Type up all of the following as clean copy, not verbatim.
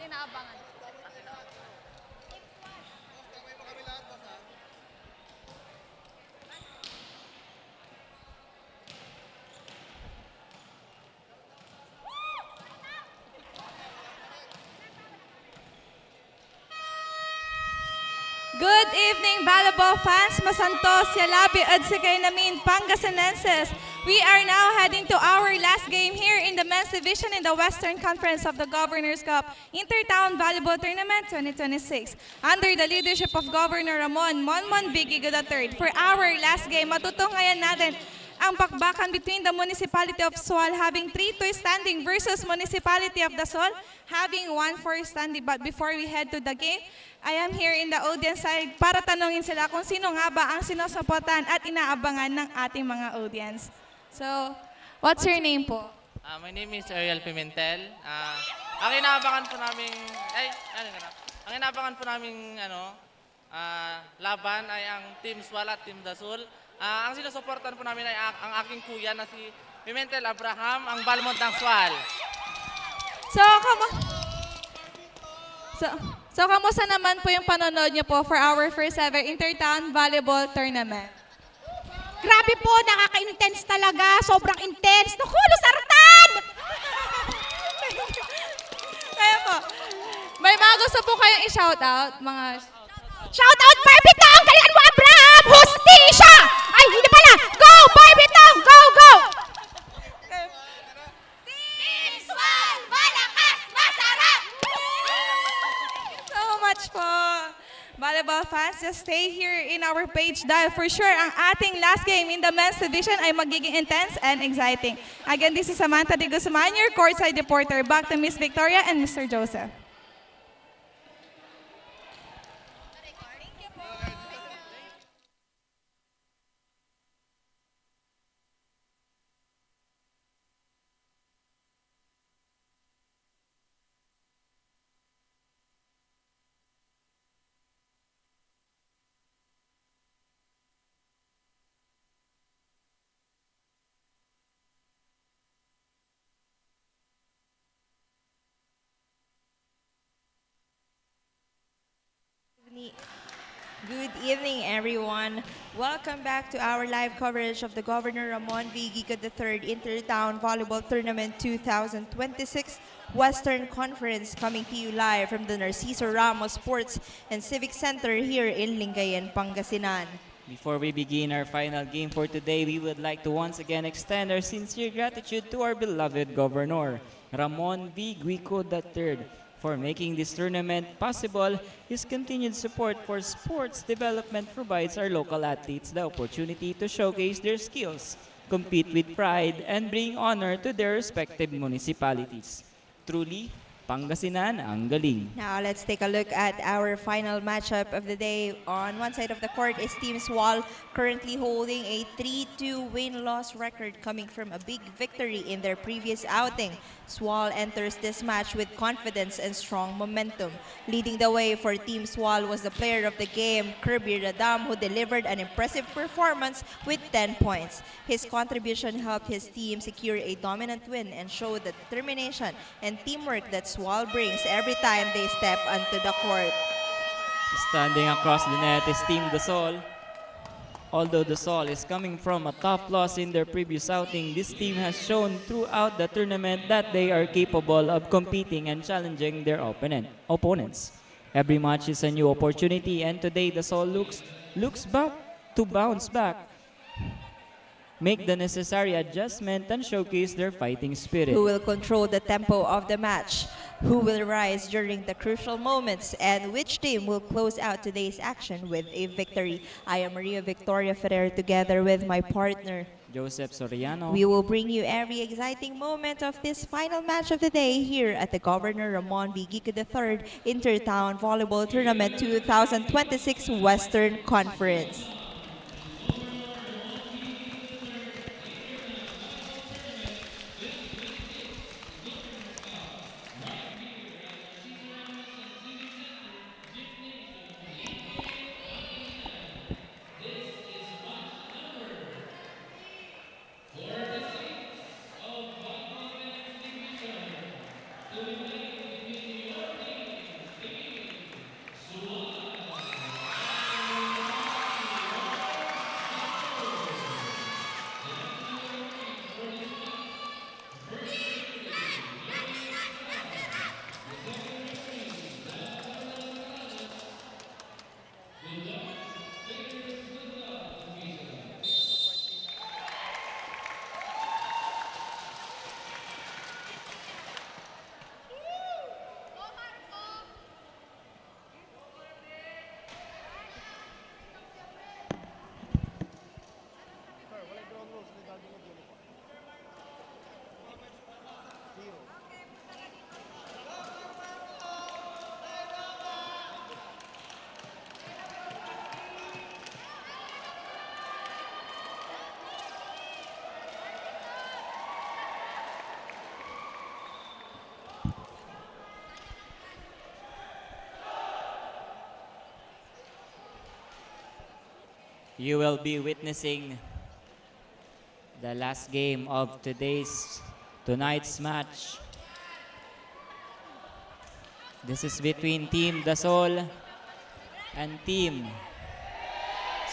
inaabangan. Good evening, volleyball fans, Masantos, Yalabi, at Sikay Namin, Pangasinenses. We are now heading to our last game here in the men's division in the Western Conference of the Governor's Cup Intertown Volleyball Tournament 2026 under the leadership of Governor Ramon Monmon Vigigo III. For our last game, matutunghayan natin ang bakbakan between the Municipality of Sual having 3-2 standing versus Municipality of Dasol having 1-4 standing. But before we head to the game, I am here in the audience side para tanungin sila kung sino nga ba ang sinusuportahan at inaabangan ng ating mga audience. So, what's your name po? My name is Ariel Pimentel. Ang inaabangan po namin, ang inaabangan po namin laban ay ang Team Swal at Team Dasol. Ang sinusuportan po namin ay ang aking kuya na si Pimentel Abraham, ang Balmont ng Swal. So, kamusta naman po yung panonood niyo po for our first ever Intertown Volleyball Tournament? Grabe po, nakaka-intense talaga. Sobrang intense. Naku, Lusartan! Kaya po, may mga gusto po kayong i-shoutout, mga... Shout out, Barbie Tong! Galingan mo, Abraham! Hustisya! Ay, hindi pala! Go, Barbie Tong! Go, go! Team Swal, malakas, masarap! So much po. Volleyball fans, just stay here in our page dahil for sure ang ating last game in the men's division ay magiging intense and exciting. Again, this is Samantha de Guzman, your courtside reporter. Back to Miss Victoria and Mr. Joseph. Good evening, everyone. Welcome back to our live coverage of the Governor Ramon V. Giga III Intertown Volleyball Tournament 2026 Western Conference, coming to you live from the Narciso Ramos Sports and Civic Center here in Lingayen, Pangasinan. Before we begin our final game for today, we would like to once again extend our sincere gratitude to our beloved Governor, Ramon V. Guico III, for making this tournament possible. His continued support for sports development provides our local athletes the opportunity to showcase their skills, compete with pride, and bring honor to their respective municipalities. Truly, Pangasinan ang galing. Now let's take a look at our final matchup of the day. On one side of the court is Team Swal, currently holding a 3-2 win-loss record coming from a big victory in their previous outing. Swal enters this match with confidence and strong momentum. Leading the way for Team Swal was the player of the game, Kirby Radam, who delivered an impressive performance with 10 points. His contribution helped his team secure a dominant win and showed the determination and teamwork that Swal brings every time they step onto the court. Standing across the net is Team Dasol. Although Dasol is coming from a tough loss in their previous outing, this team has shown throughout the tournament that they are capable of competing and challenging their opponents. Every match is a new opportunity, and today Dasol looks back to bounce back, make the necessary adjustment, and showcase their fighting spirit. Who will control the tempo of the match? Who will rise during the crucial moments? And which team will close out today's action with a victory? I am Maria Victoria Ferrer together with my partner, Joseph Soriano. We will bring you every exciting moment of this final match of the day here at the Governor Ramon V. Giga III Intertown Volleyball Tournament 2026 Western Conference. you will be witnessing the last game of tonight's match. This is between Team Dasol and Team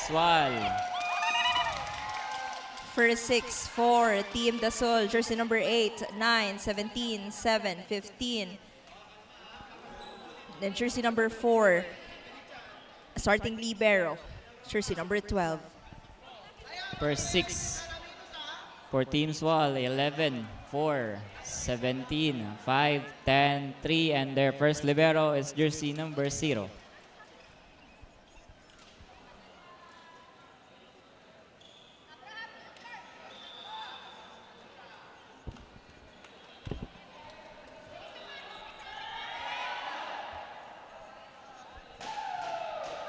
Swal. First 6 for Team Dasol, jersey number 8, 9, 17, 7, 15. Then jersey number 4, starting libero, jersey number 12. First 6 for Team Swal, 11, 4, 17, 5, 10, 3, and their first libero is jersey number 0.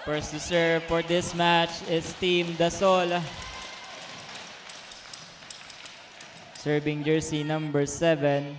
First to serve for this match is Team Dasol. Serving jersey number 7.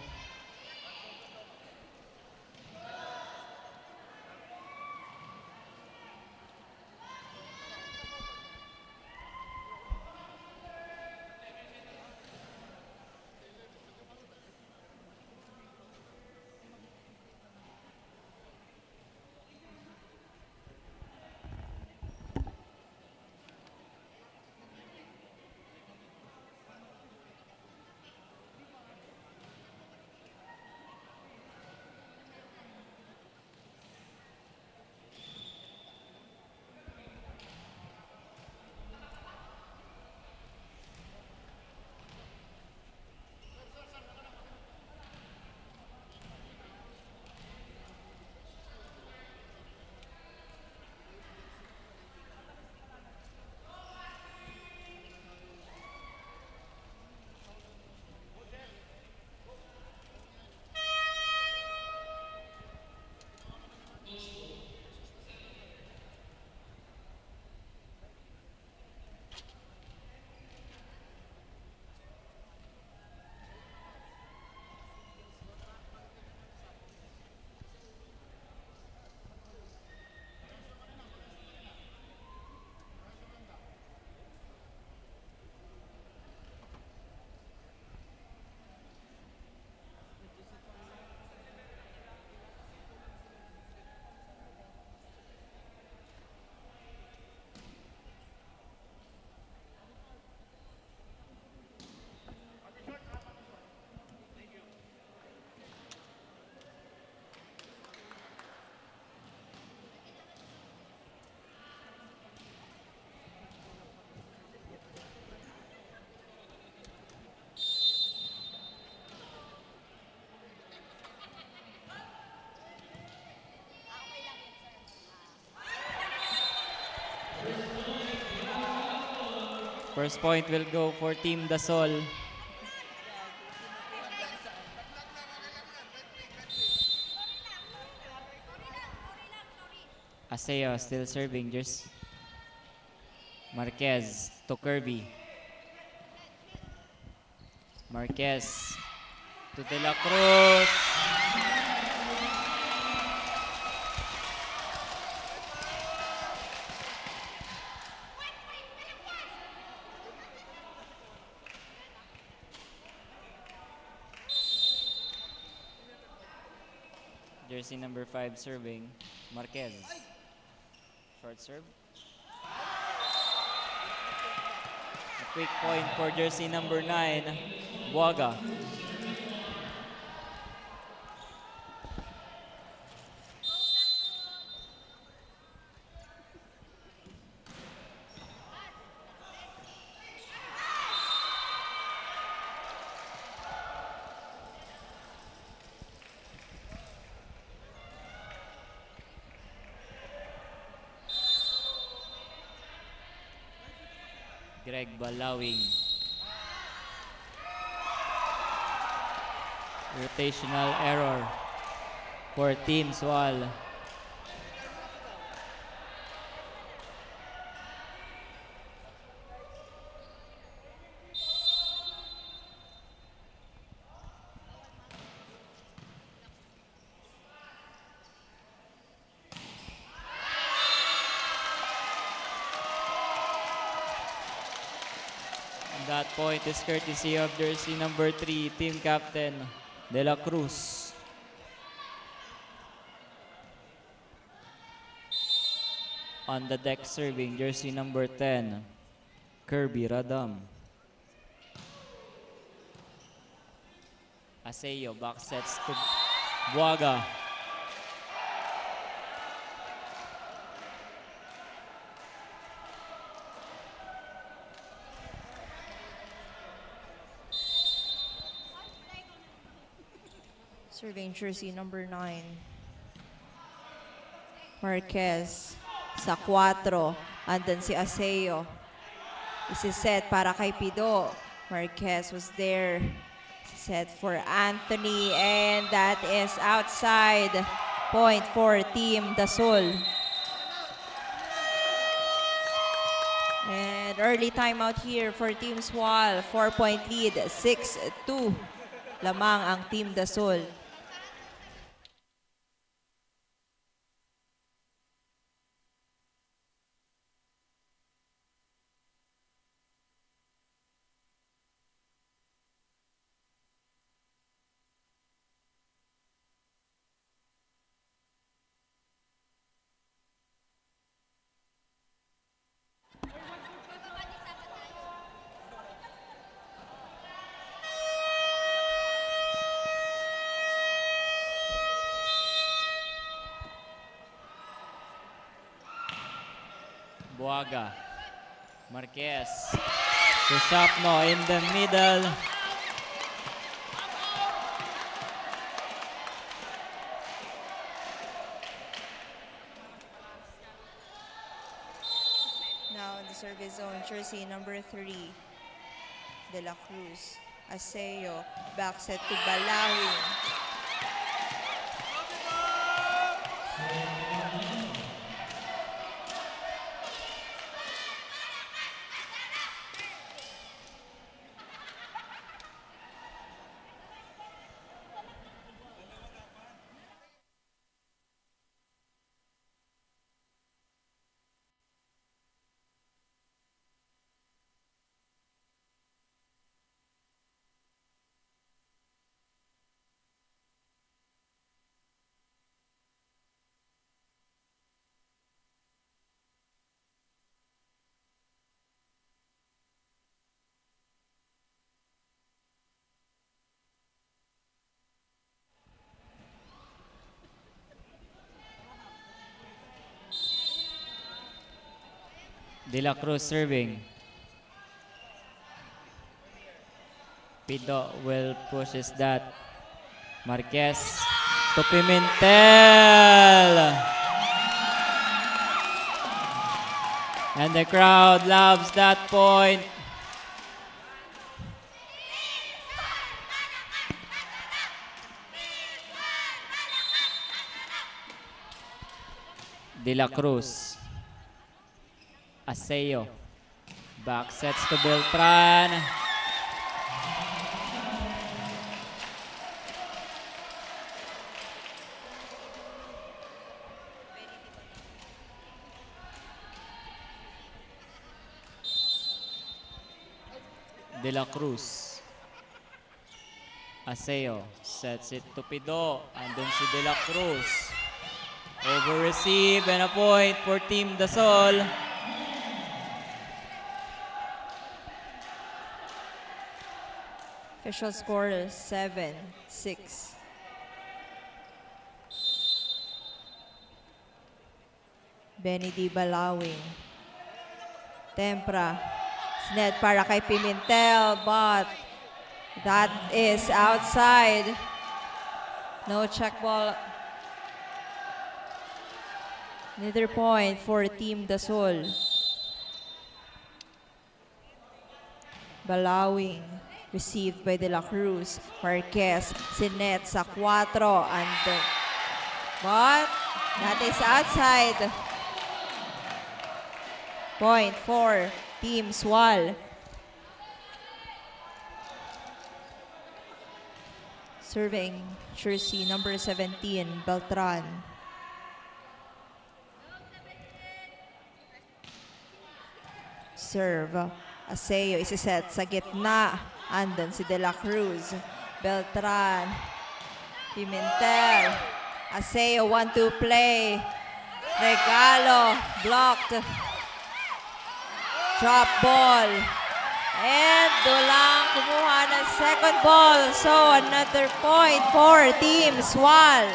First point will go for Team Dasol. Aseo still serving. Just Marquez to Kirby. Marquez to De La Cruz. Jersey number 5 serving. Marquez. Short serve. A quick point for jersey number 9, Buaga. Greg Balawing. Rotational error for Team Swal. point is courtesy of jersey number 3, team captain De La Cruz. On the deck serving, jersey number 10, Kirby Radam. Aseo back sets to Buaga. Serving jersey number 9, Marquez. Sa 4, andun si Aseo. Isiset para kay Pido. Marquez was there. Set for Anthony, and that is outside. Point for Team Dasol. And early timeout here for Team Swal. 4-point lead, 6-2. Lamang ang Team Dasol. Buaga. Marquez. To Sapno in the middle. Now in the service zone, jersey number 3, De La Cruz. Aseo, back set to Balawin. De La Cruz serving. Pido will pushes that. Marquez to Pimentel. And the crowd loves that point. De La Cruz. Aseo. Back sets to Beltran. De La Cruz. Aseo sets it to Pido. Andun si De La Cruz. Over receive and a point for Team Dasol. Official score is 7-6. Benny D. Balawing. Tempra. Sned para kay Pimentel, but that is outside. No check ball. Neither point for Team Dasol. Balawing. Received by De La Cruz. Marquez. Sinet sa 4. But that is outside. Point for Team Swal. Serving jersey number 17, Beltran. Serve Aseo isiset sa gitna. Andun si De La Cruz. Beltran. Pimentel. Aseo 1-2 play. Regalo. Blocked. Drop ball. And Dulang kumuha ng second ball. So another point for Team Swal.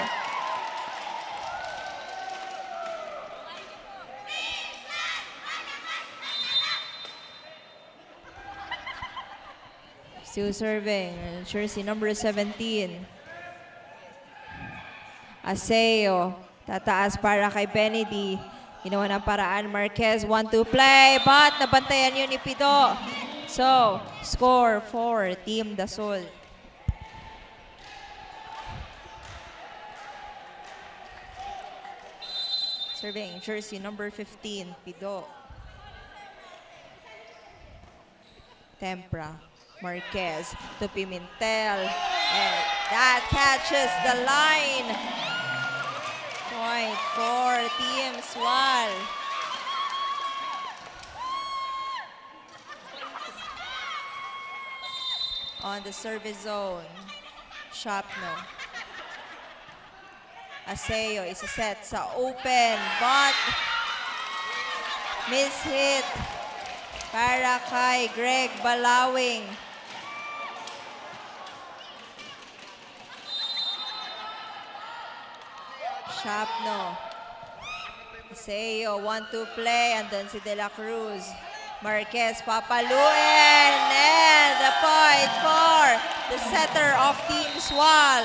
Still serving, jersey number 17. Aseo, tataas para kay Benedy. Ginawa ng paraan, Marquez, 1-2 play, but nabantayan yun ni Pido. So, score for Team Dasol. Serving, jersey number 15, Pido. Tempra. Marquez to Pimentel. And that catches the line. Point for Team Swal. On the service zone, Shapno. Aseo is set sa open, but miss hit para kay Greg Balawing. Shapno. Aseo, 1-2 play, and then si De La Cruz. Marquez papaluin, and the point for the setter of Team Swal.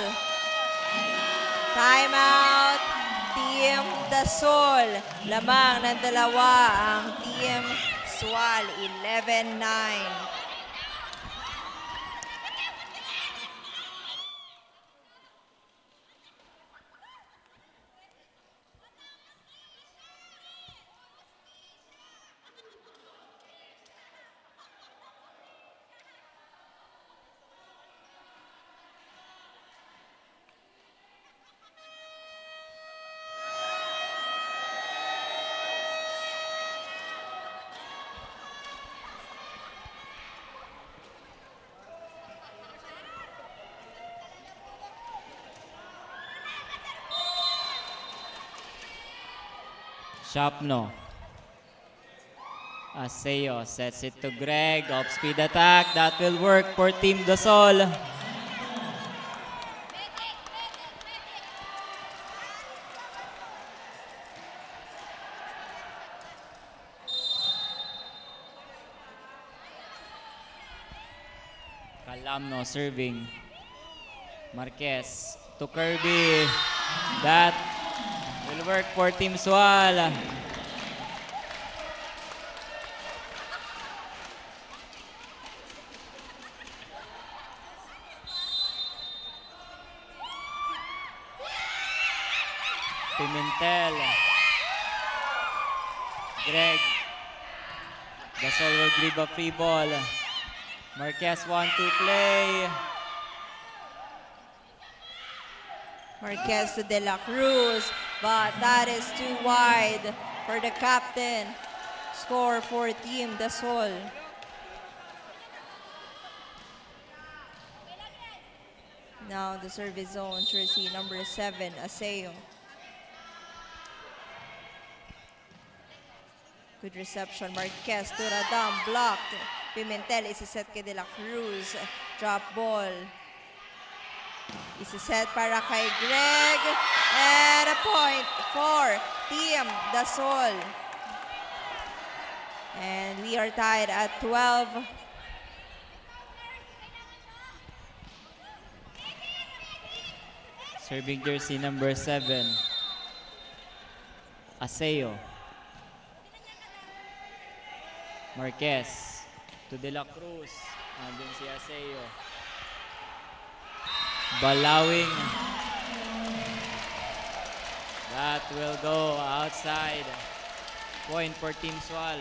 Timeout, Team Dasol. Lamang ng dalawa ang Team Swal, 11-9. Shapno. Aseo sets it to Greg. Off-speed attack. That will work for Team Dasol. Calamno serving. Marquez to Kirby. That will work for Team Swal. Pimentel. Greg. Dasol will grab a free ball. Marquez 1-2 play. Marquez to De La Cruz, but that is too wide for the captain. Score for Team Dasol. Now the service zone, jersey number 7, Aseo. Good reception, Marquez to Radam, blocked. Pimentel isiset kay De La Cruz. Drop ball. Isiset para kay Greg. And a point for Team Dasol. And we are tied at 12. Serving jersey number 7. Aseo. Marquez to De La Cruz. Andun si Aseo. Balawing. That will go outside. Point for Team Swal.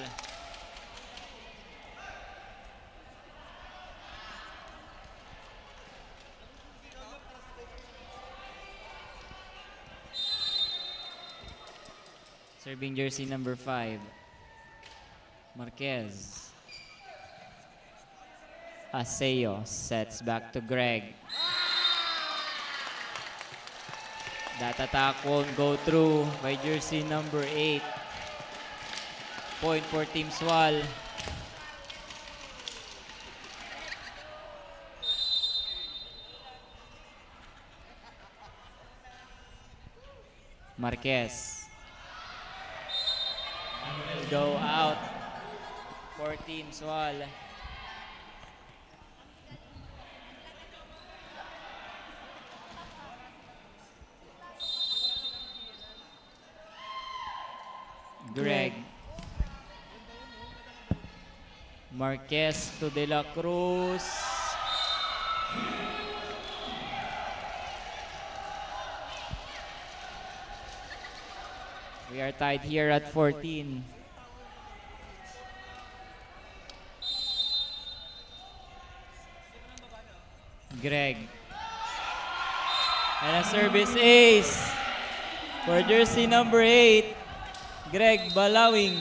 Serving jersey number 5. Marquez. Aseo sets back to Greg. That attack won't go through by jersey number 8. Point for Team Swal. Marquez. Go out for Team Swal. Greg. Marquez to De La Cruz. We are tied here at 14. Greg. And a service ace for jersey number 8, Greg Balawing.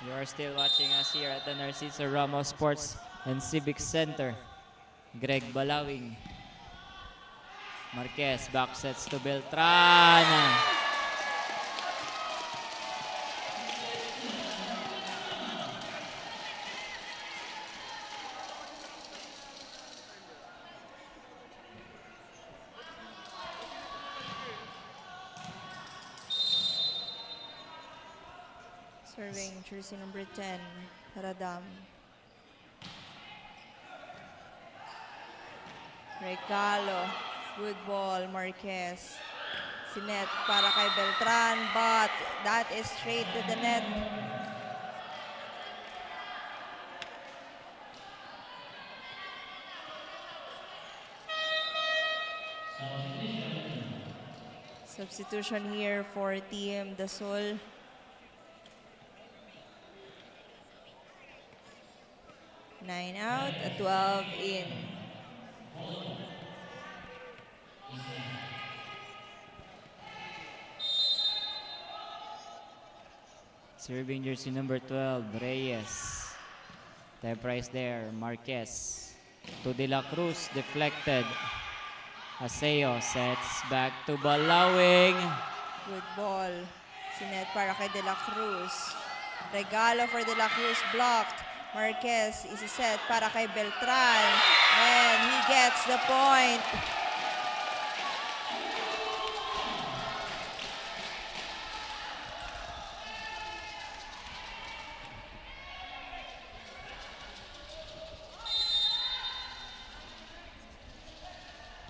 You are still watching us here at the Narciso Ramos Sports and Civic Center. Greg Balawing. Marquez back sets to Beltran. Serving jersey number 10, Radam. Regalo. Good ball, Marquez. Sinet para kay Beltran, but that is straight to the net. Substitution here for Team Dasol. Nine out, 12 in. Serving jersey number 12, Reyes. Temprise there, Marquez. To De La Cruz, deflected. Aseo sets back to Balawing. Good ball. Sinet para kay De La Cruz. Regalo for De La Cruz, blocked. Marquez is set para kay Beltran. And he gets the point.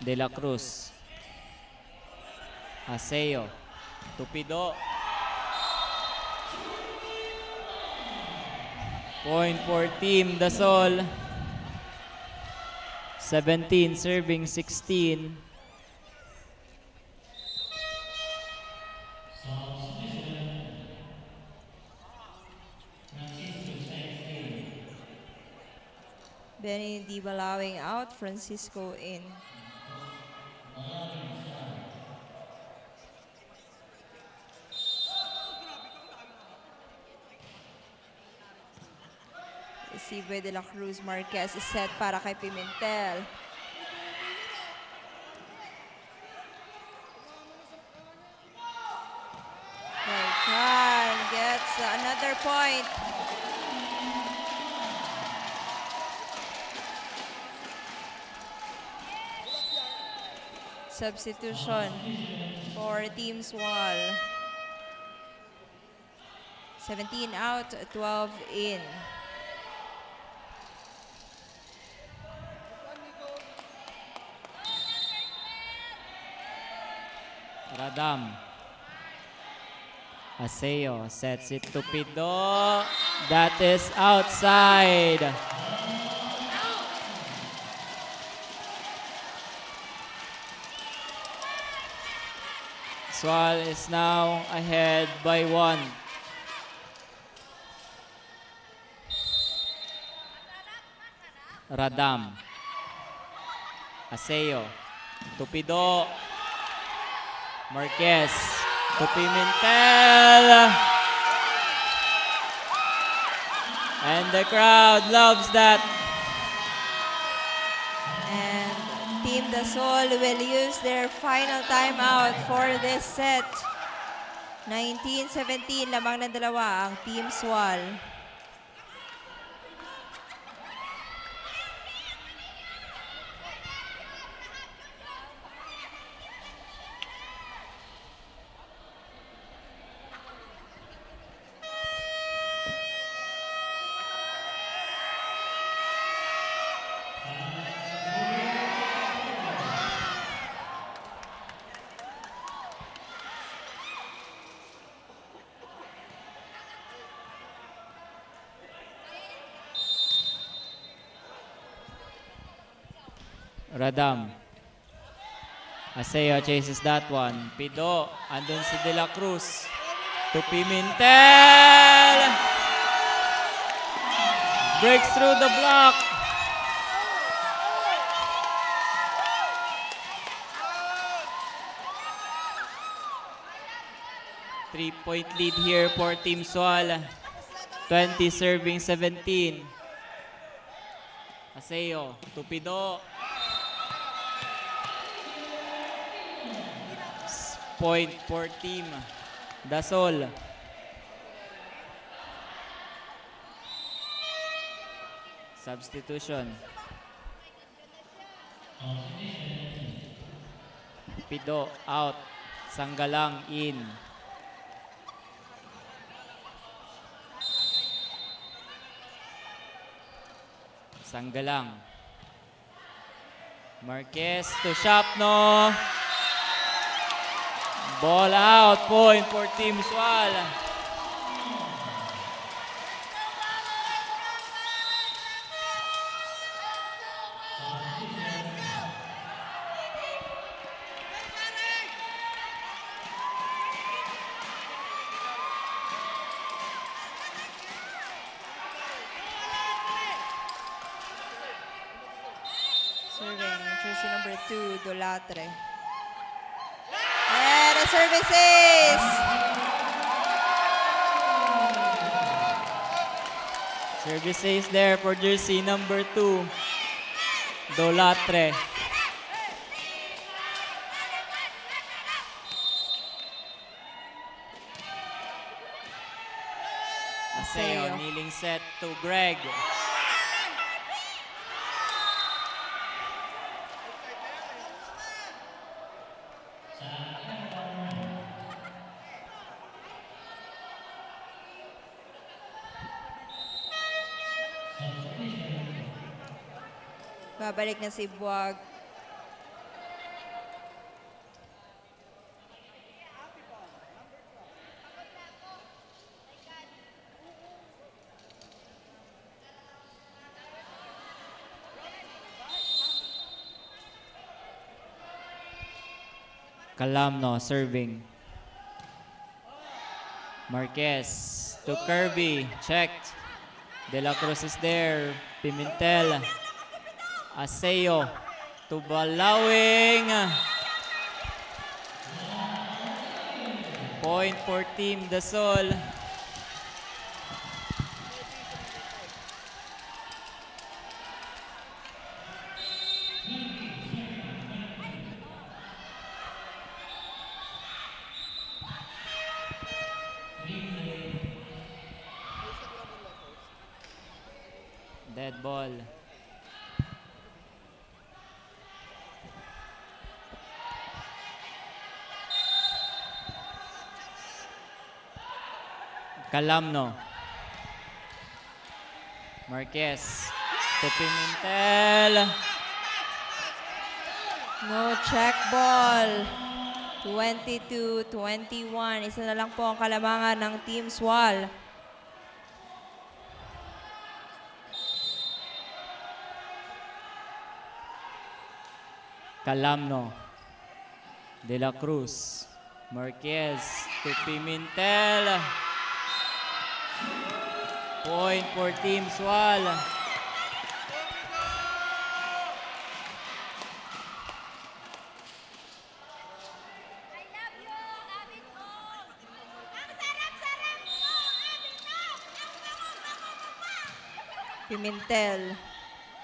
De La Cruz. Aseo. Tupido. Point for Team Dasol. 17 serving 16. Benny Di Balawing out, Francisco in. Receive by De La Cruz. Marquez is set para kay Pimentel. Beltran gets another point. Substitution for Team Swal. 17 out, 12 in. Radam. Aseo sets it to Pido. That is outside. Swal is now ahead by 1. Radam. Aseo. Tupido. Marquez. To Pimentel. And the crowd loves that. And Team Dasol will use their final timeout for this set. 19-17 lamang ng dalawa ang Team Swal. Radam. Aseo chases that one. Pido. Andun si De La Cruz. To Pimentel. Breaks through the block. Three-point lead here for Team Swal. 20 serving 17. Aseo. To Pido. Point for Team Dasol. Substitution. Pido out. Sanggalang in. Sanggalang. Marquez to Shapno. Ball out, point for Team Swal. Serving jersey number 2, Dolatre. And the services. Service ace there for jersey number 2, Dolatre. Aseo kneeling set to Greg. Babalik na si Buwag. Calamno serving. Marquez to Kirby. Checked. De La Cruz is there. Pimentel. Aseo to Balawing. Point for Team Dasol. Dead ball. Calamno. Marquez to Pimentel. No check ball. 22-21. Isa na lang po ang kalamangan ng Team Swal. Calamno, De La Cruz, Marquez to Pimentel. Point for Team Swal. Pimentel.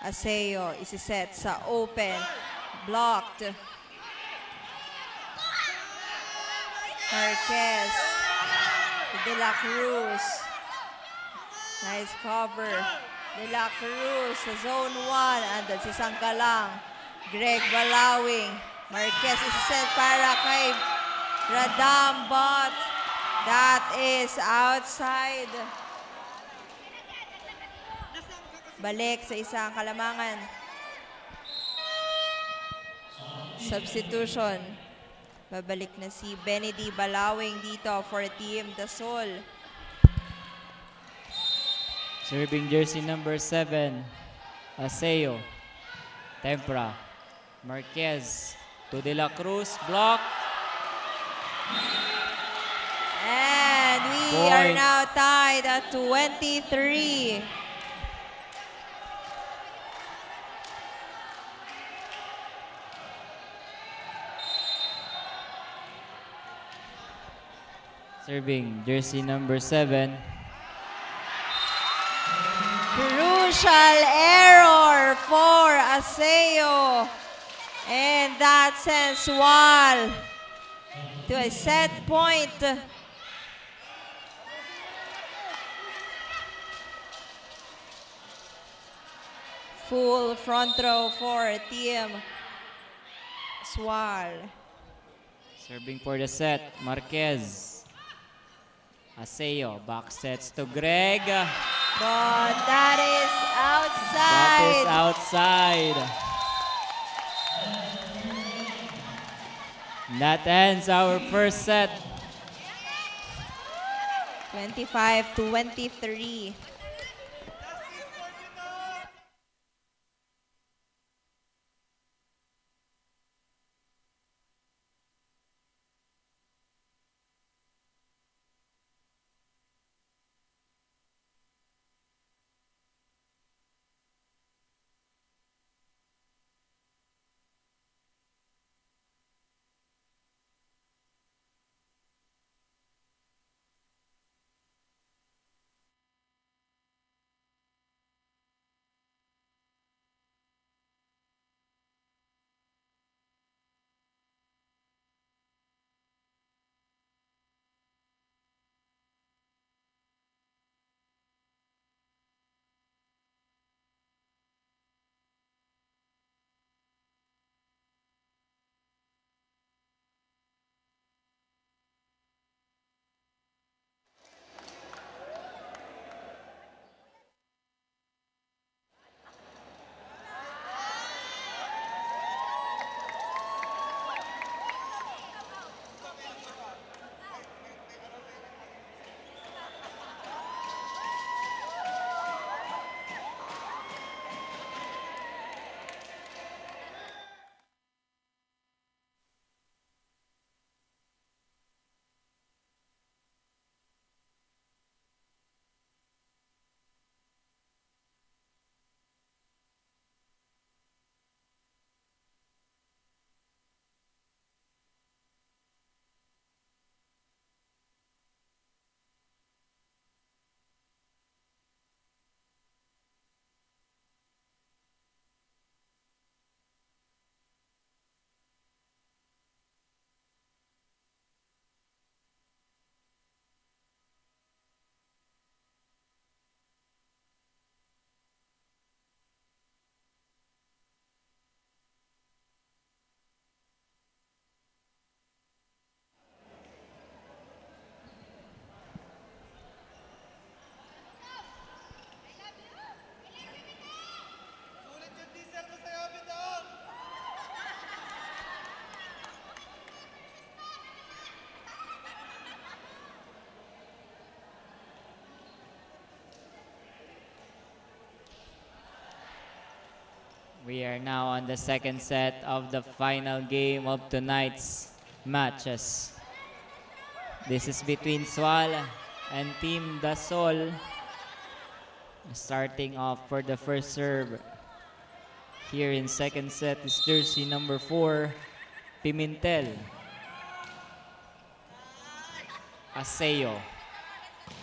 Aseo isiset sa open. Blocked. Marquez. De La Cruz. Nice cover. De La Cruz sa zone 1. Andun si Sangkalang. Greg Balawing. Marquez isiset para kay Radam, but that is outside. Balik sa isang kalamangan. Substitution. Babalik na si Benedy Balawing dito for Team Dasol. Serving jersey number 7, Aseo. Tempra. Marquez to De La Cruz. Block. And we are Point. now tied at 23. Serving jersey number 7, Crucial error for Aseo. And that sends Wal to a set point. Full front row for Team Swal. serving for the set, Marquez. Aseo, back sets to Greg. But that is That is outside. outside. That ends our first set. 25-23. We are now on the second set of the final game of tonight's matches. This is between Swal and Team Dasol. Starting off for the first serve here in second set is jersey number 4, Pimentel. Aseo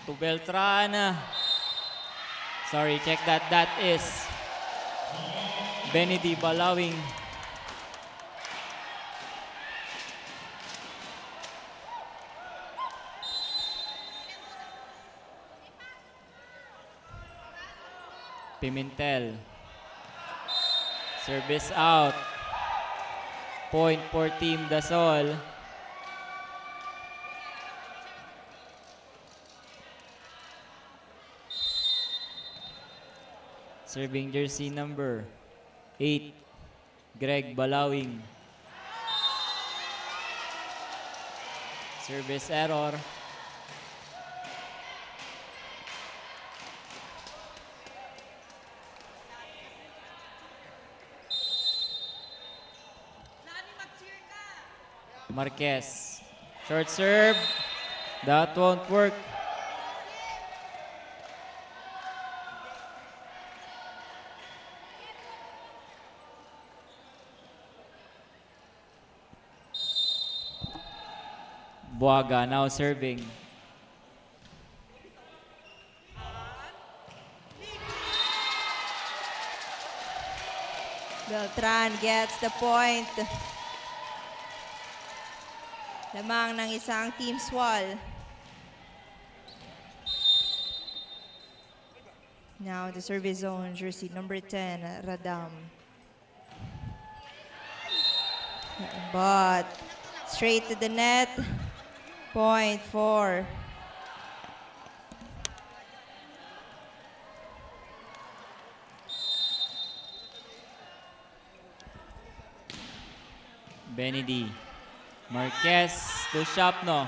to Beltran. Sorry, check that. That is Benedy Balawing. Pimentel. Service out. Point for Team Dasol. Serving jersey number 8, Greg Balawing. Service error. Marquez. Short serve. That won't work. Buaga now serving. Beltran gets the point. Lamang ng isang Team Swal. Now the service zone, jersey number 10, Radam. But straight to the net. Point for Benedy. Marquez to Shapno.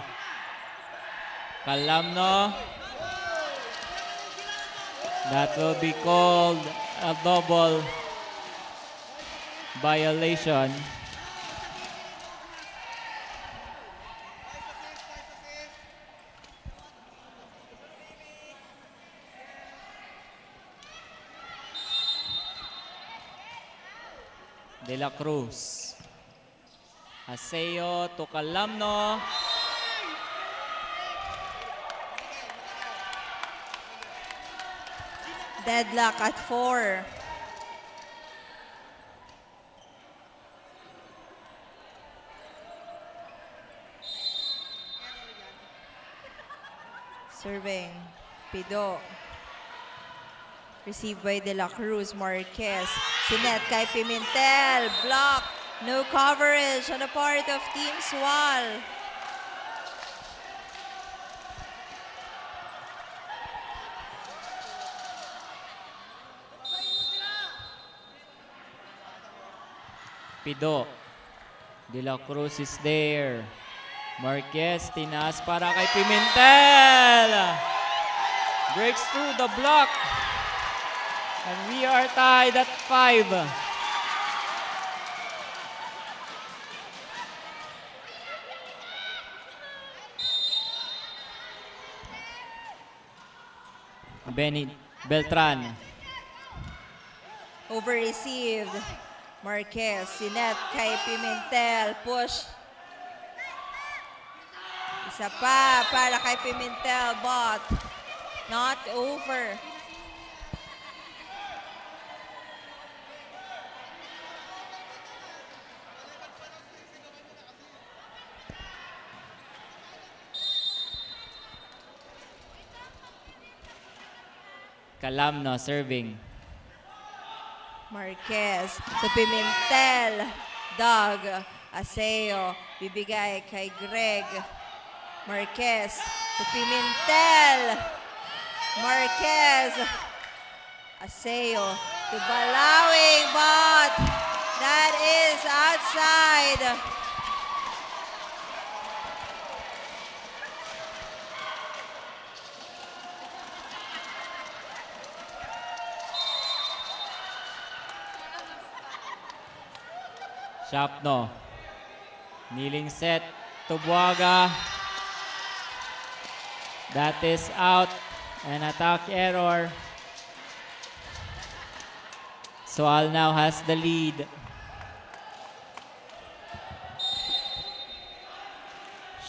Calamno. That will be called a double violation. De La Cruz. Aseo to Calamno. deadlock at 4. Serving, Pido. Received by De La Cruz, Marquez. Sinet kay Pimentel. Block. No coverage on the part of Team Swal. Pido. De La Cruz is there. Marquez, tinaas para kay Pimentel. Breaks through the block. And we are tied at 5. Beltran. Over received. Marquez, Sinet kay Pimentel. Push. Isa pa para kay Pimentel, but not over. Calamno serving. Marquez to Pimentel. Doug Aseo. Bibigay kay Greg. Marquez to Pimentel. Marquez. Aseo to Balawing, but that is outside. Shapno. Kneeling set to Buaga. That is out. An attack error. Swal now has the lead.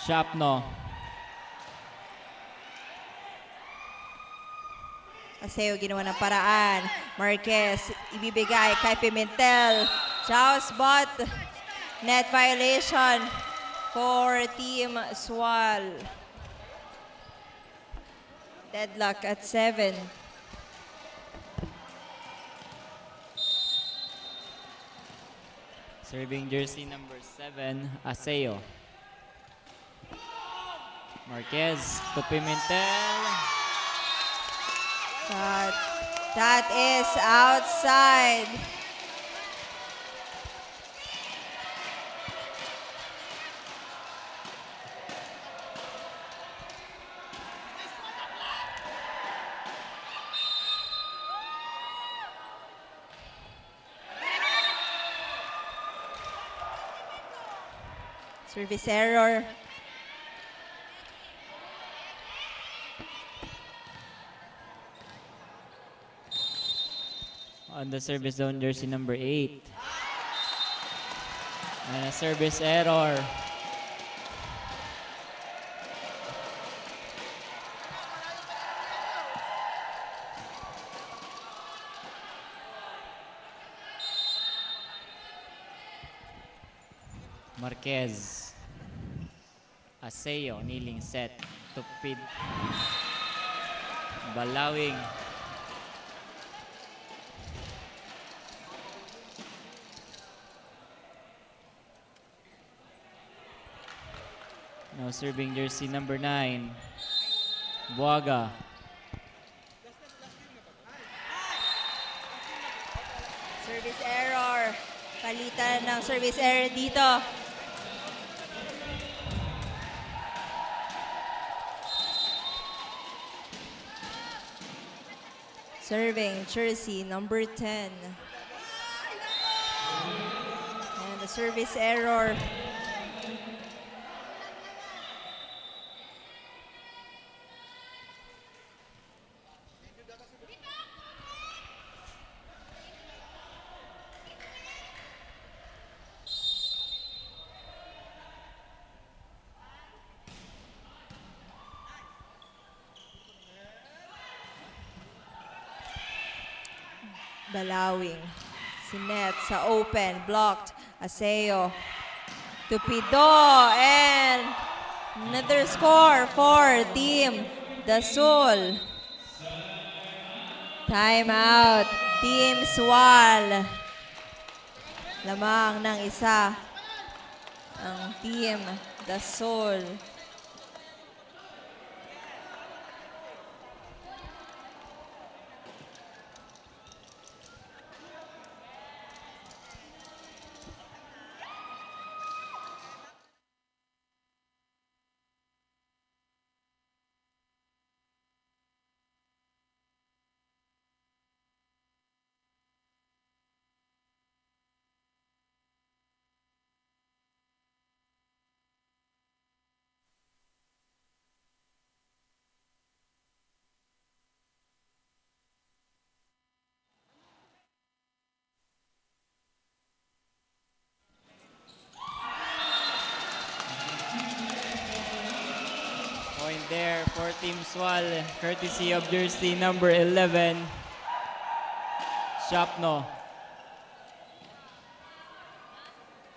Shapno. Aseo ginawa ng paraan. Marquez ibibigay kay Pimentel. Chows but net violation for Team Swal. Deadlock at 7. Serving jersey number 7, Aseo. Marquez to Pimentel. That is outside. Service error. On the service zone, jersey number 8. And a service error. Marquez. Aseo, kneeling set. Tupid. Balawing. Now serving jersey number 9. Buaga. Service error. Palitan ng service error dito. Serving jersey number 10. And the service error. Balawing. Sinet sa open. Blocked. Aseo. Tupido. And another score for Team Dasol. Timeout. Team Swal. Lamang ng isa ang Team Dasol. Point there for Team Swal, courtesy of jersey number 11, Shapno.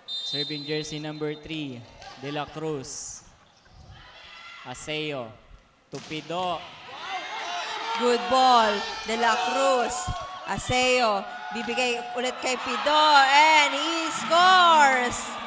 Serving jersey number 3, De La Cruz. Aseo, Tupido. Good ball. De La Cruz. Aseo. Bibigay ulit kay Pido. And he scores!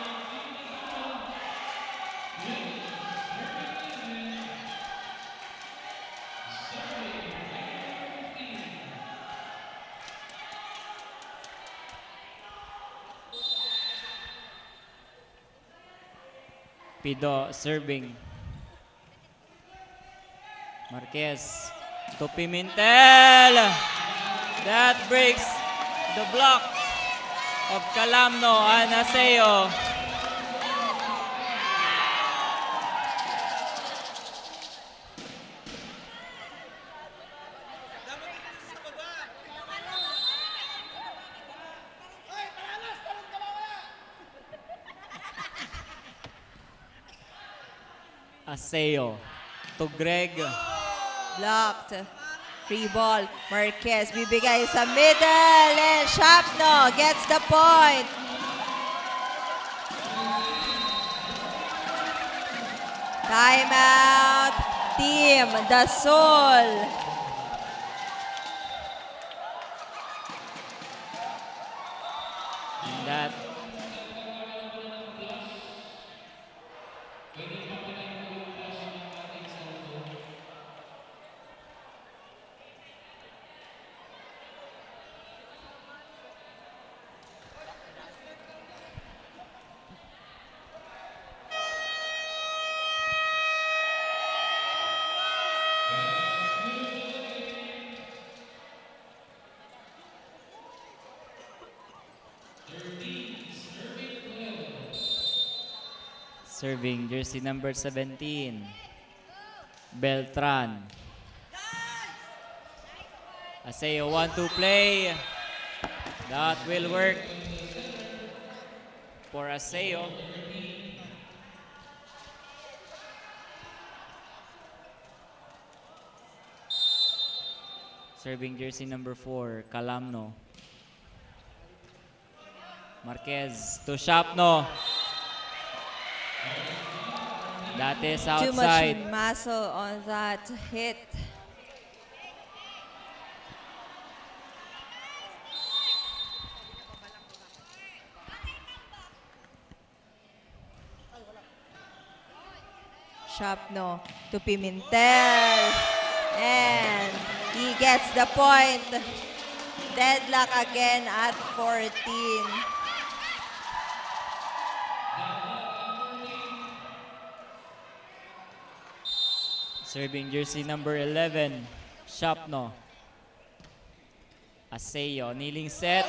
Pido serving. Marquez to Pimentel. That breaks the block. of Calamno and Aseo. Aseo to Greg. Blocked. Free ball. Marquez bibigay sa middle and Shapno gets the point. Timeout. Team Dasol. That serving jersey number 17, Beltran. Aseo 1-2 play. That will work for Aseo. Serving jersey number 4, Calamno. Marquez to Shapno. That is Too much outside. muscle on that hit. Shapno to Pimentel. And he gets the point. Deadlock again at 14. Serving jersey number 11, Shapno. Aseo, kneeling set.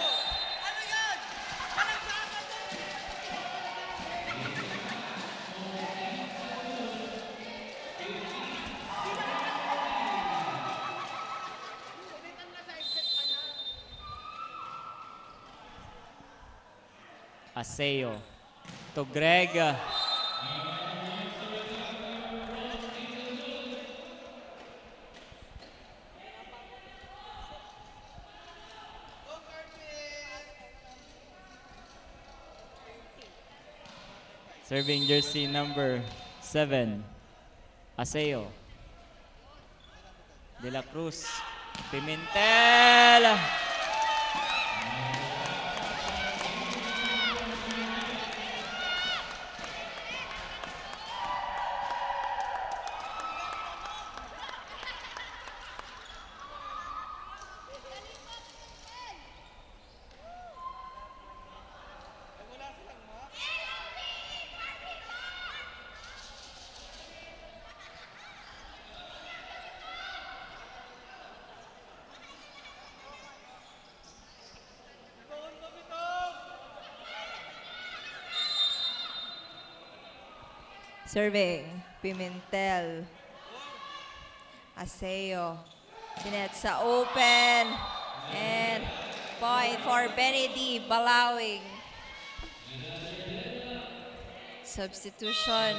Aseo to Greg. Serving jersey number 7, Aseo. De La Cruz. Pimentel. Serving, Pimentel. Aseo. Sinet sa open. And point for Benny D. Balawing. Substitution.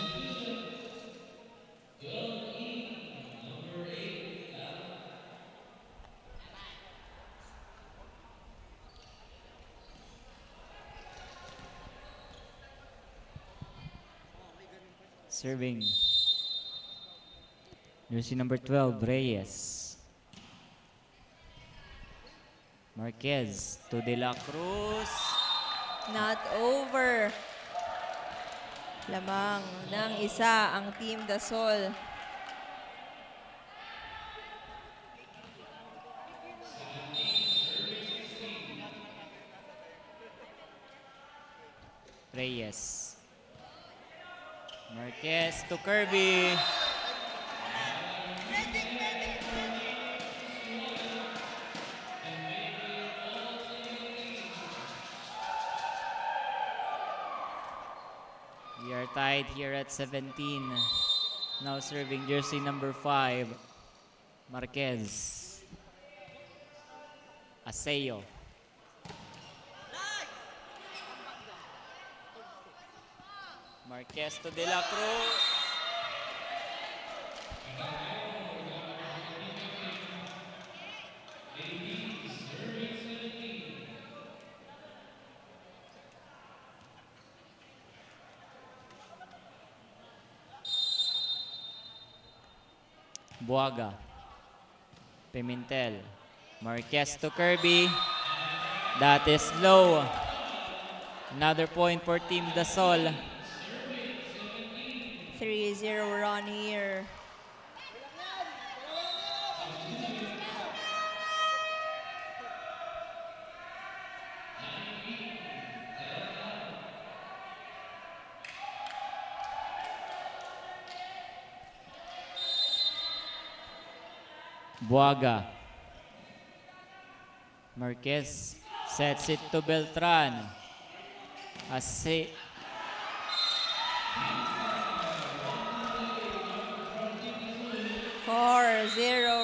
Serving jersey number 12, Reyes. Marquez to De La Cruz. Not over. Lamang ng isa ang Team Dasol. Reyes. Marquez to Kirby. tied here at 17. Now serving jersey number 5, Marquez. Aseo. Marquez to De La Cruz. Buaga. Pimentel. Marquez to Kirby. That is low. Another point for Team Dasol. 3-0 run here. Buaga. Marquez sets it to Beltran. 4-0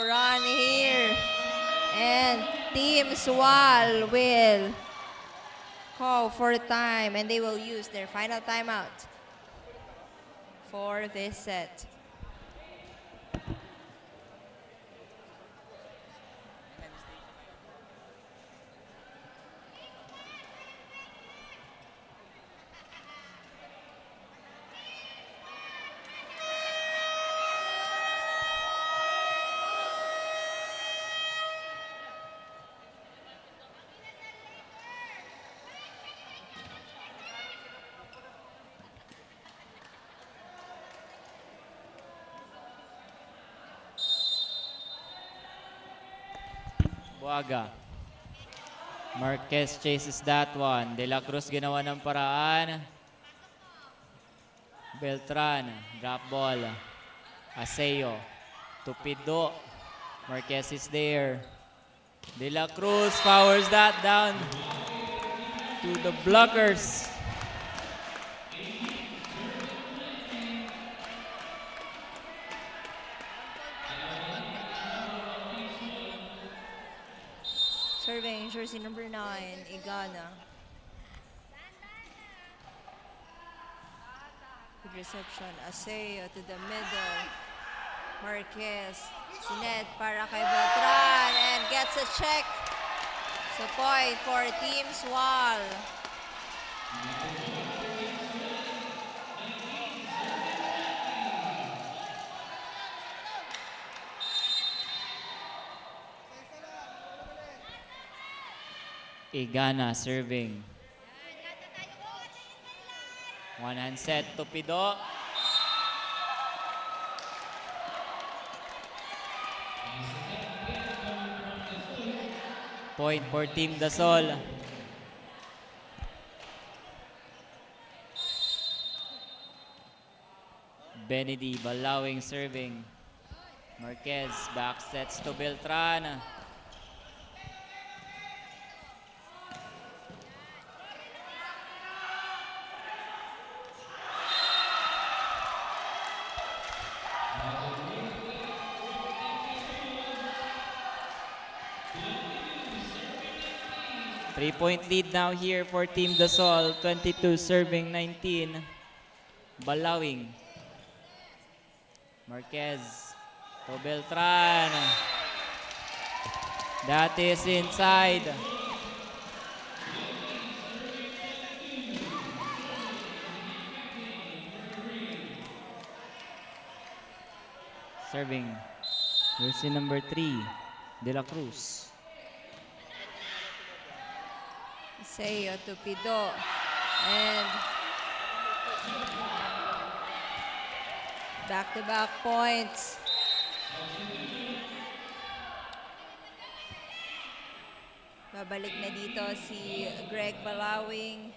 run here. And Team Swal will call for time and they will use their final timeout for this set. Buaga. Marquez chases that one. De La Cruz ginawa ng paraan. Beltran, drop ball. Aseo, Tupido. Marquez is there. De La Cruz powers that down to the blockers. Serving jersey number 9, Igana. Good reception, Aseo to the middle. Marquez, sinet para kay Beltran and gets a check. So point for Team Swal. Igana serving. One hand set, Tupido. Point for Team Dasol. Benedy Balawing serving. Marquez back sets to Beltran. Three-point lead now here for Team Dasol. 22 serving 19. Balawing. Marquez to Beltran. That is inside. Serving. Jersey number 3, De La Cruz. Aseo to Pido. And back-to-back points. Babalik na dito si Greg Balawing.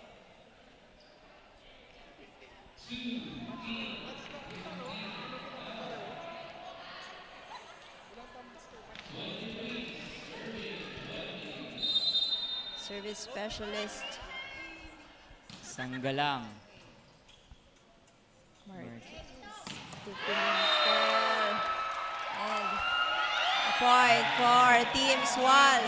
Service specialist. Sanggalang. Marquez to Pimentel. And a point for Team Swal.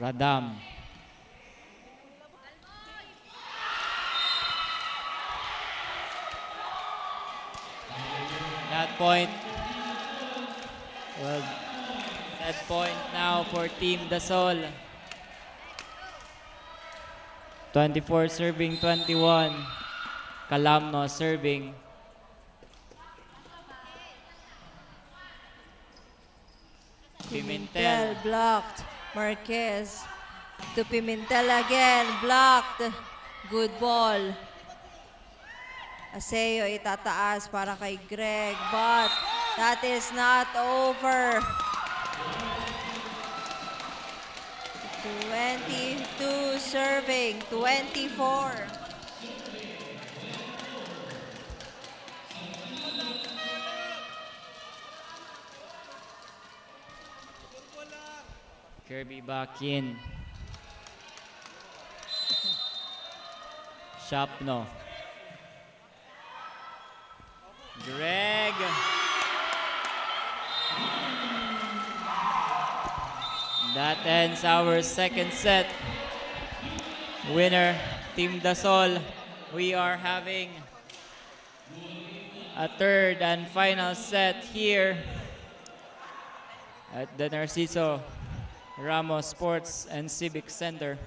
Radam. That point. Well, that point now for Team Dasol. 24 serving 21. Calamno serving. Pimentel. Blocked. Marquez to Pimentel again. Blocked. Good ball. Aseo itataas para kay Greg, but that is not over. 22 serving, 24. Kirby back in. Shapno. Greg. That ends our second set. Winner, Team Dasol. We are having a third and final set here at the Narciso Ramos Sports and Civic Center.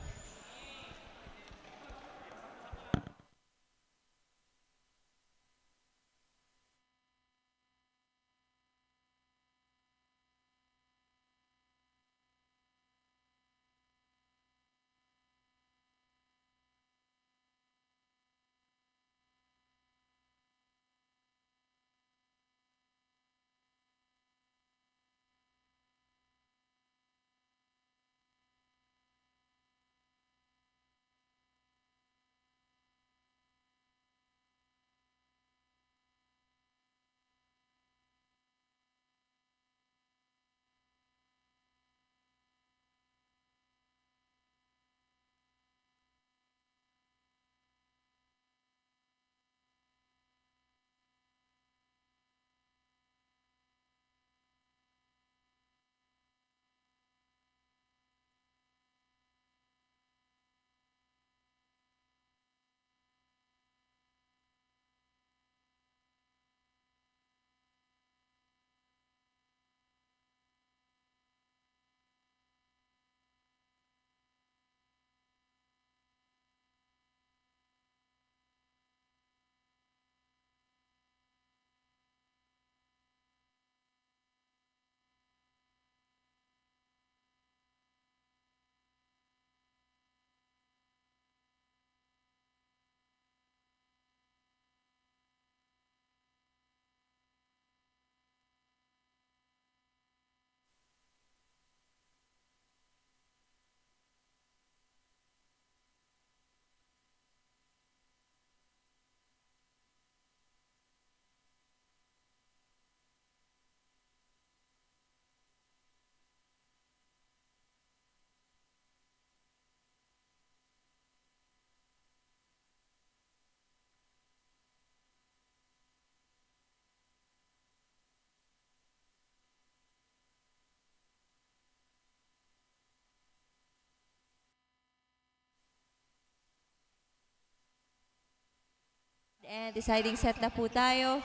And deciding set na po tayo.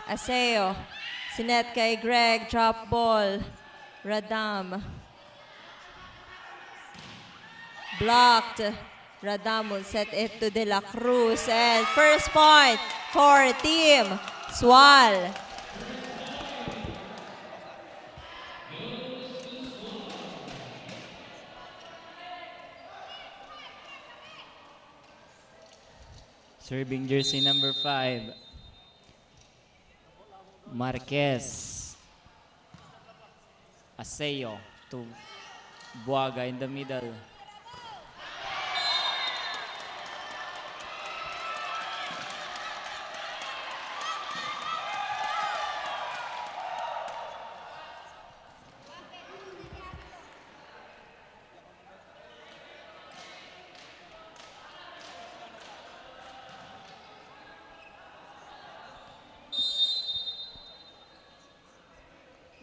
Aseo. Sinet kay Greg. Drop ball. Radam. Blocked. Radam will set it to De La Cruz. And first point for Team Swal. Serving jersey number 5. Marquez. Aseo to Buaga in the middle.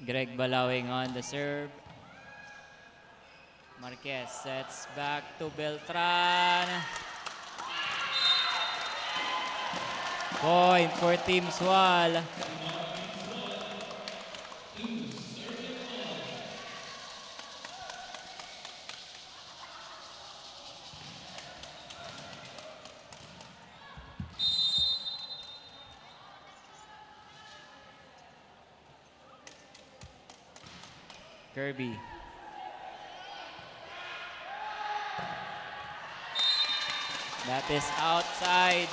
Greg Balawing on the serve. Marquez sets back to Beltran. Point for Team Swal. Kirby. That is outside.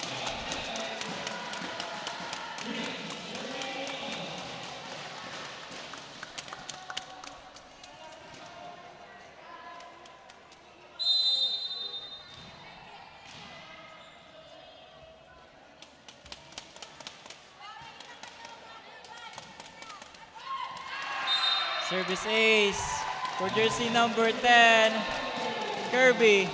Service ace for jersey number 10, Kirby.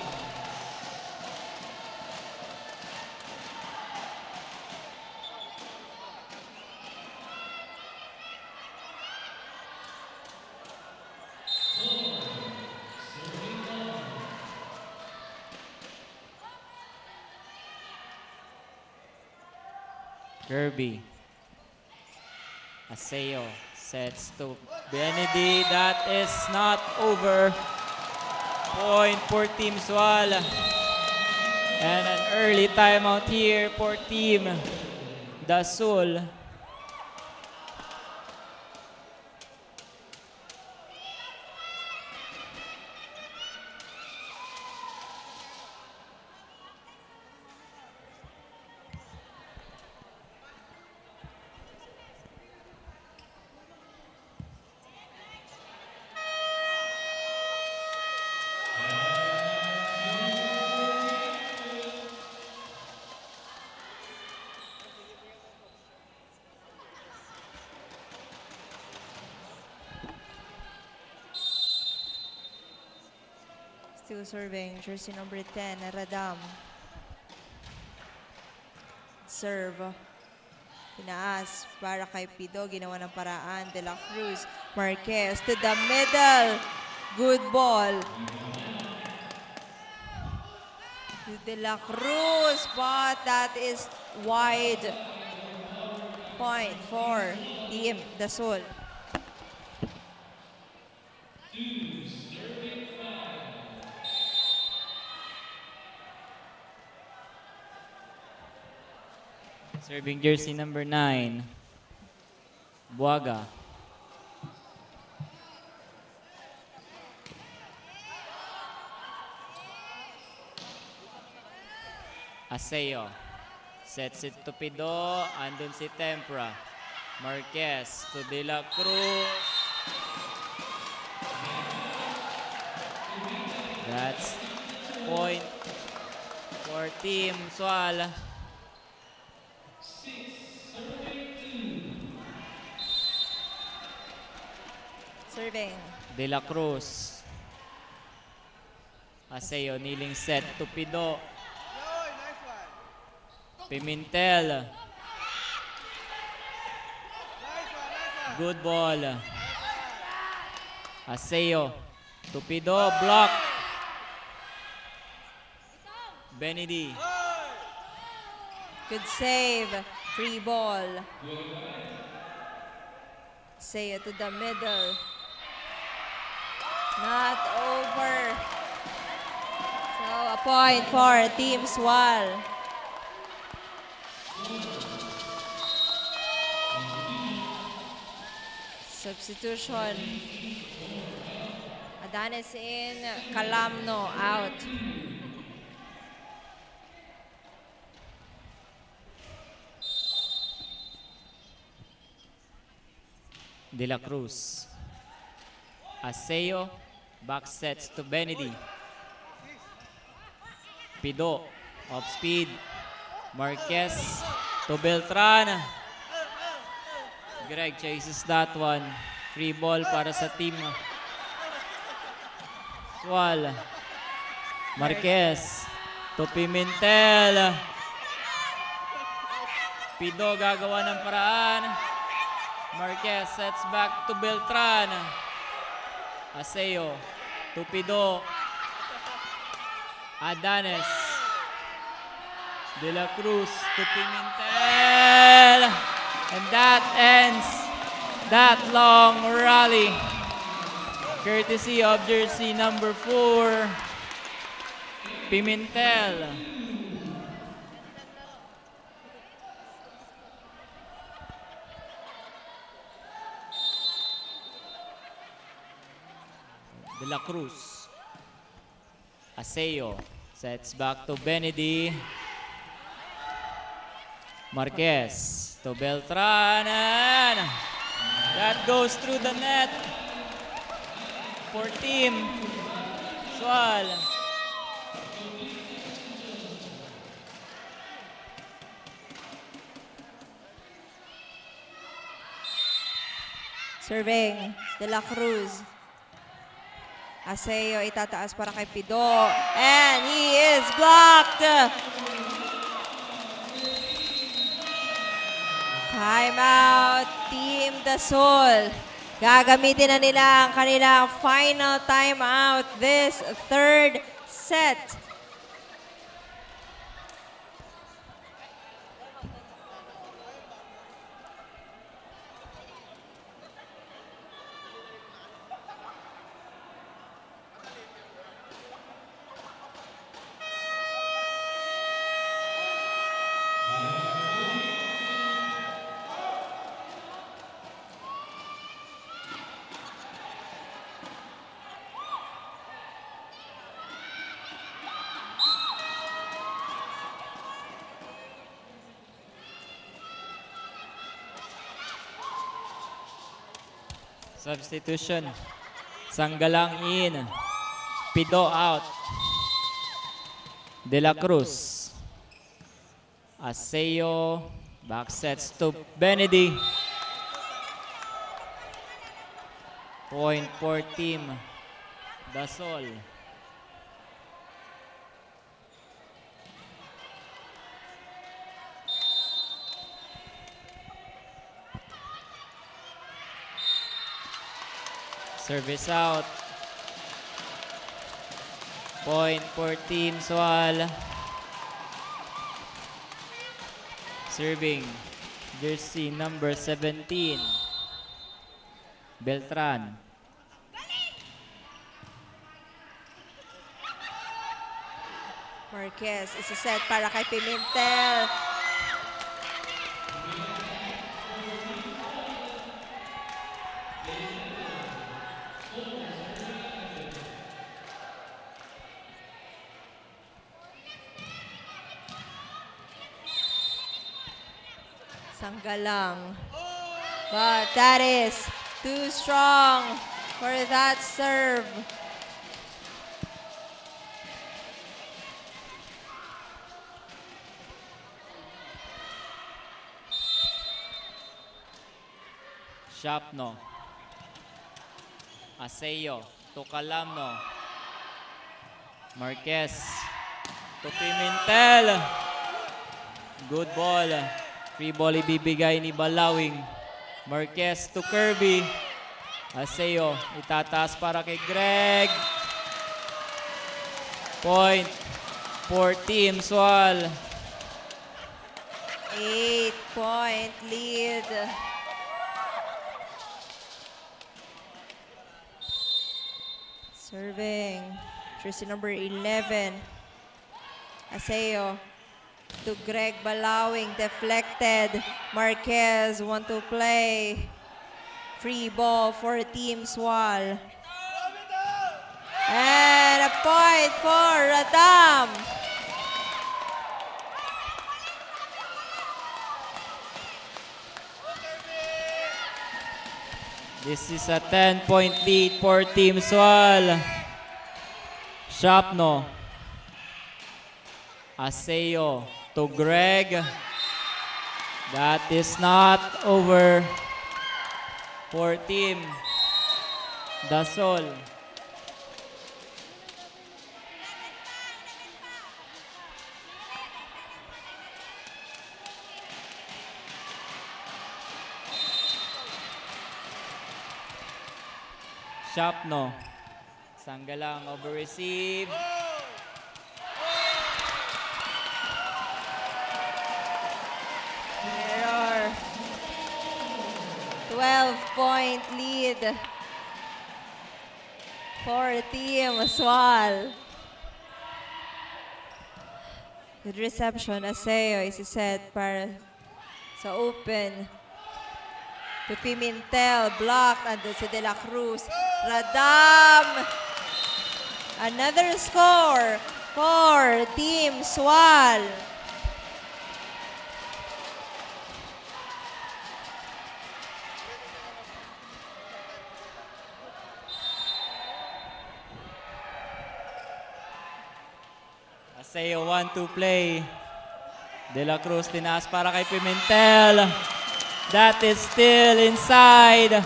Kirby. Aseo sets to Benedy. That is not over. Point for Team Swal. And an early timeout here for Team Dasul. Still serving jersey number 10, Radam. Serve. Tinaas para kay Pido. Ginawa ng paraan. De La Cruz. Marquez to the middle. Good ball. To De La Cruz. But that is wide. Point for Team Dasul. Serving jersey number 9, Buaga. Aseo sets it to Pido. Andun si Tempra. Marquez to De La Cruz. That's point for Team Swal. Serving. De La Cruz. Aseo kneeling set to Pido. Pimentel. Good ball. Aseo to Pido. Block. Benedy. Good save. Free ball. Say it to the middle. Not over. So a point for Team Swal. Substitution. Adanes in, Calamno out. De La Cruz. Aseo. Back sets to Benedy. Pido. Off speed. Marquez to Beltran. Greg chases that one. Free ball para sa team Swal. Marquez to Pimentel. Pido gagawa ng paraan. Marquez sets back to Beltran. Aseo to Pido. Adanes. De la Cruz to Pimentel. And that ends that long rally. Courtesy of jersey number 4, Pimentel. De la Cruz. Aseo sets back to Benedy. Marquez to Beltran. And that goes through the net for Team Sual. Serving De La Cruz. Aseo itataas para kay Pido. And he is blocked. Timeout, Team Dasol. Gagamitin na nila ang kanilang final timeout this third set. Substitution. Sanggalang in. Pido out. De la Cruz. Aseo. Back sets to Benedy. Point for Team Dasol. Service out. Point for Team Sual. Serving jersey number 17. Beltran. Marquez, isa set para kay Pimentel. Sanggalang. But that is too strong for that serve. Shapno. Aseo to Calamno. Marquez to Pimentel. Good ball. Free ball ibibigay ni Balawing. Marquez to Kirby. Aseo itataas para kay Greg. Point for Team Sual. 8-point lead. Serving. Jersey number 11. Aseo to Greg Balawing. Deflected. Marquez want to play. Free ball for Team Sual. And a point for Radam. This is a 10-point lead for Team Sual. Shapno. Aseo to Greg. That is not over for Team Dasol. Shapno. Sanggalang over receive. Error. 12-point lead for Team Swal. Good reception. Aseo is set para sa open. To Pimentel, blocked. Andun si De La Cruz. Radam. Another score for Team Swal. Aseo 1-2 play. De La Cruz tinaas para kay Pimentel. That is still inside.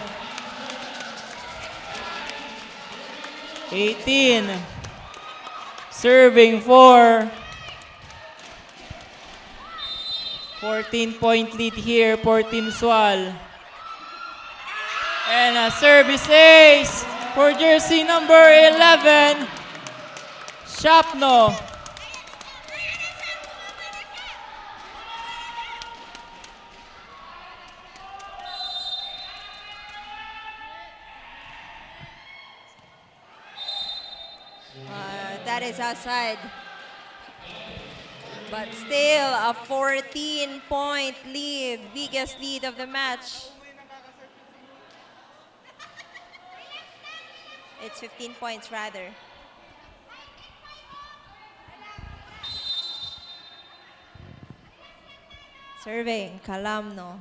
18. Serving for 14-point lead here for Team Swal. And a service ace for jersey number 11, Shapno. That is outside. But still a 14-point lead, biggest lead of the match. It's 15 points rather. Serving, Calamno.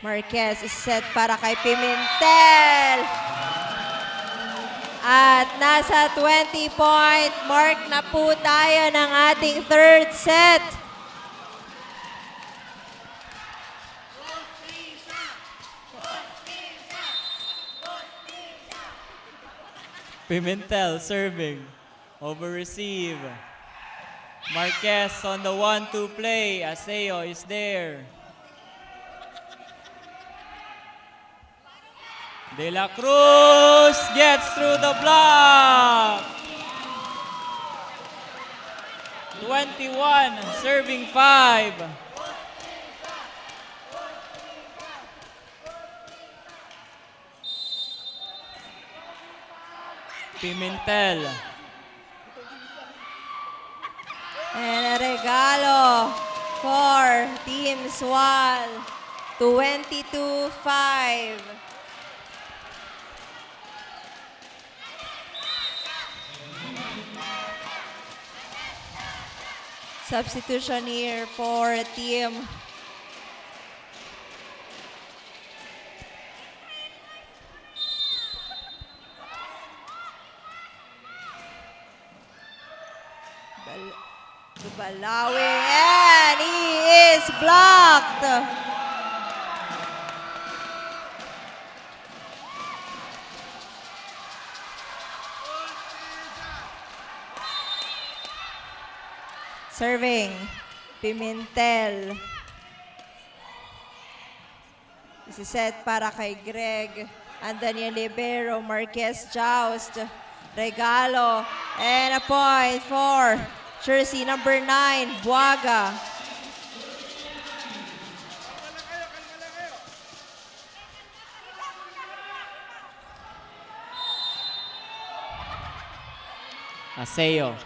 Marquez is set para kay Pimentel. At nasa 20-point mark na po tayo ng ating third set. Pimentel serving. Over receive. Marquez on the 1-2 play. Aseo is there. De La Cruz gets through the block. 21, serving 5. Pimentel. And a regalo for Team Swal. 22-5. Substitution here for Team Balawi, and he is blocked. Serving, Pimentel. This is set para kay Greg. Andan yung libero, Marquez joust. Regalo, and a point for jersey number 9, Buaga. Aseo.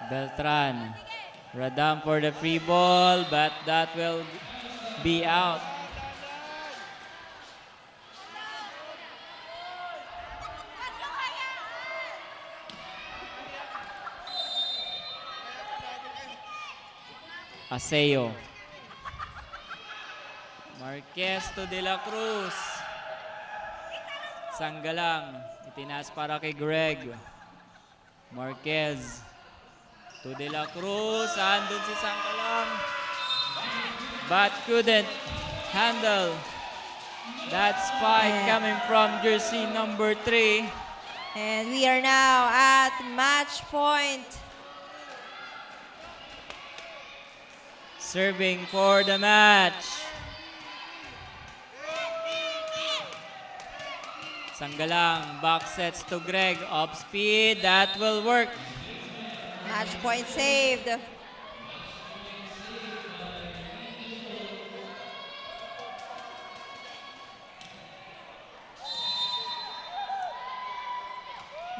Beltran. Radam for the free ball, but that will be out. Aseo. Marquez to De La Cruz. Sanggalang. Itinaas para kay Greg. Marquez. To De La Cruz. Andun si Sanggalang. But couldn't handle that spike coming from jersey number 3. And we are now at match point. Serving for the match. Sanggalang, back sets to Greg, off speed, that will work. Match point saved.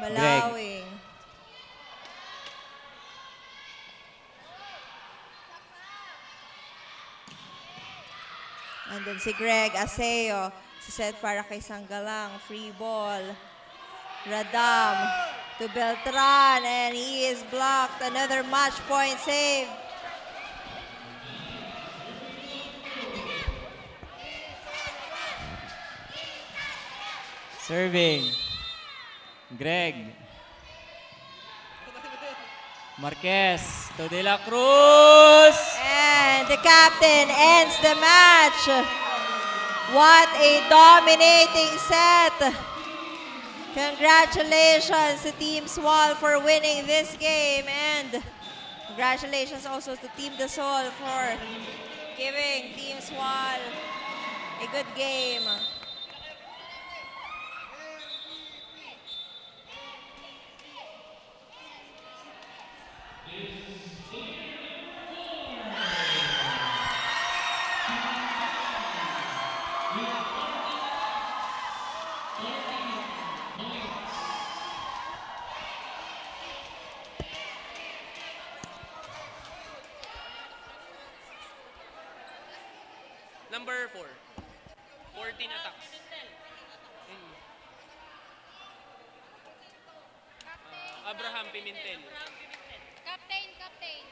Malawing. Andun si Greg Aseo. Set para kay Sanggalang. Free ball. Radam to Beltran, and he is blocked. Another match point save. Serving. Greg. Marquez to De La Cruz. And the captain ends the match. What a dominating set. Congratulations to Team Swal for winning this game, and congratulations also to Team Dasol for giving Team Swal a good game. Number 4. 14 attacks. Abraham Pimentel. Captain, captain.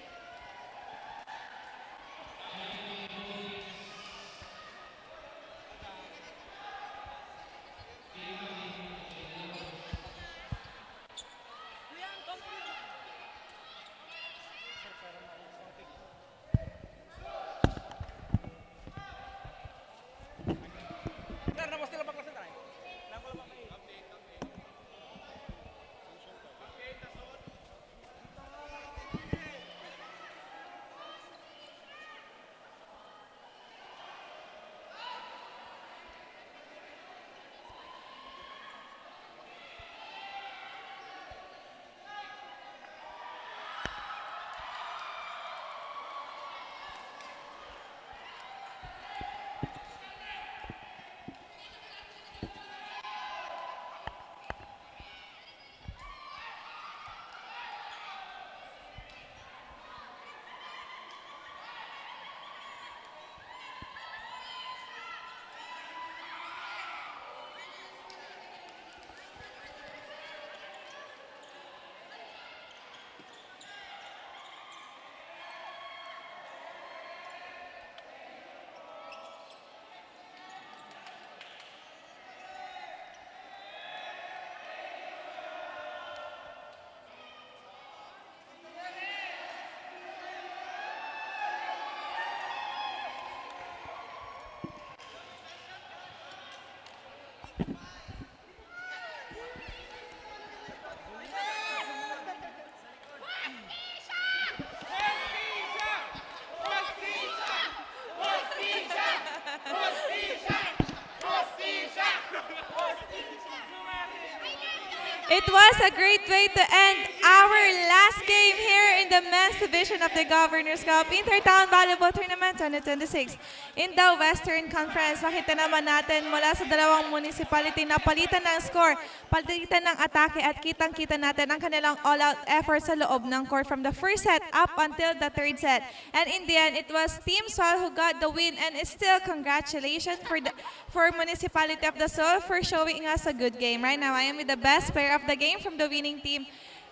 It was a great way to end our last game here in the men's division of the Governor's Cup Intertown Volleyball Tournament 2026 in the Western Conference. Nakita naman natin mula sa dalawang municipality na palitan ng score, palitan ng atake, at kitang-kita natin ang kanilang all-out effort sa loob ng court from the first set up until the third set. And in the end, it was Team Sol who got the win, and it's still congratulations for Municipality of the Sol for showing us a good game. Right now, I am with the best player of the game from the winning team.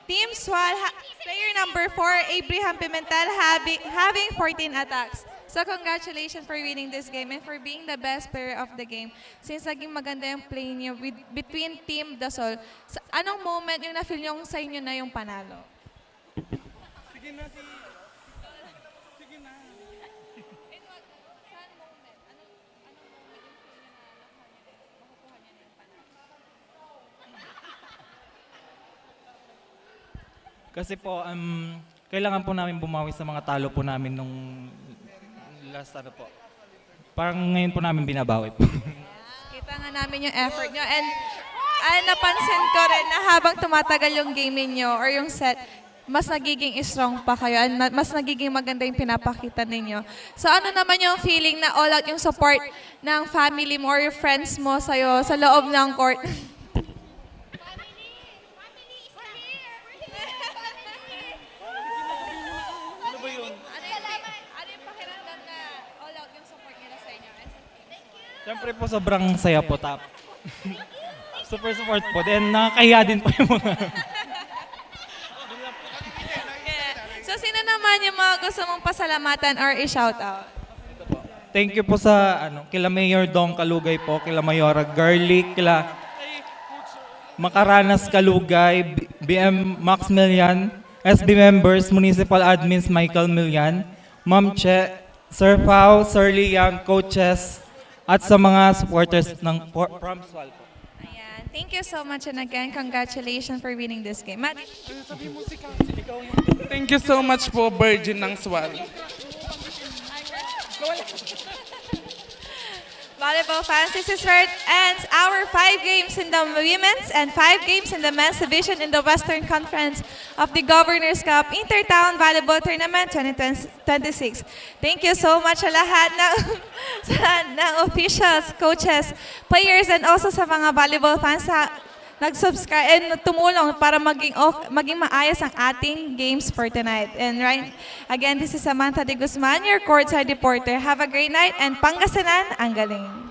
Team Swal, player number 4, Abraham Pimentel, having 14 attacks. So congratulations for winning this game and for being the best player of the game. Since naging maganda yung play niyo between Team Dasol, anong moment yung na-feel yung sa inyo na yung panalo? Kasi po, kailangan po namin bumawi sa mga talo po namin nung last ano po. Parang ngayon po namin binabawi po. Kita nga namin yung effort nyo. And napansin ko rin na habang tumatagal yung game niyo or yung set, mas nagiging strong pa kayo and mas nagiging maganda yung pinapakita ninyo. So ano naman yung feeling na all out yung support ng family mo or yung friends mo sa'yo sa loob ng court? Ano yung pakiramdam na all out yung support nila sa inyo? Siyempre po sobrang saya po tap. Super support po. Then nakakahiya din po yung mga... So sino naman yung mga gusto mong pasalamatan or i-shoutout? Thank you po sa kila Mayor Dong Kalugay po, kila Mayora Garlic, kila Makaranas Kalugay, BM Max Milian, SB members, Municipal Admins Michael Milian, Ma'am Che, Sir Pao, Sir Liang, coaches, at sa mga supporters ng Pramswal po. Ayan. Thank you so much and again, congratulations for winning this game. Matt? Thank you so much po, Virgin ng Swal. Volleyball fans, this is where it ends our 5 games in the women's and 5 games in the men's division in the Western Conference of the Governor's Cup Intertown Volleyball Tournament 2026. Thank you so much sa lahat ng officials, coaches, players, and also sa mga volleyball fans sa nag-subscribe and tumulong para maging maayos ang ating games for tonight. And right, again, this is Samantha de Guzman, your courtside reporter. Have a great night and Pangasinan ang galing.